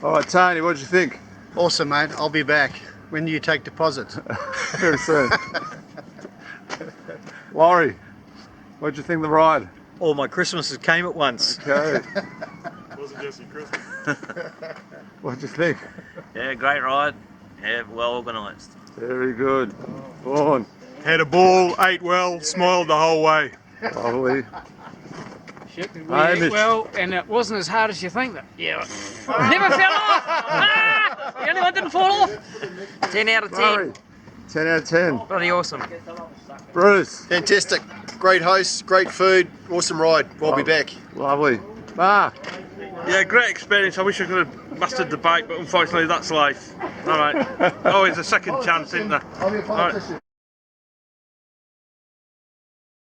All right, Tony, what did you think? Awesome, mate. I'll be back when you take deposit. Very soon. Laurie, what did you think of the ride? All my Christmases came at once. Okay. Wasn't just your Christmas. What did you think? Yeah, great ride. Yeah, well organised. Very good. Vaughan, Had a ball, ate well, smiled the whole way. lovely. Yep, we Hamish. ate well, and it wasn't as hard as you think. Yeah, never fell off. Ah, the only one didn't fall off. 10 out of 10. Murray, 10 out of 10. Bloody awesome. Bruce, Fantastic. Great host, great food, awesome ride. We'll be back. lovely. Mark, Yeah, great experience. I wish I could have mastered the bike, but unfortunately that's life. Alright. Always a second chance, isn't there? Alright.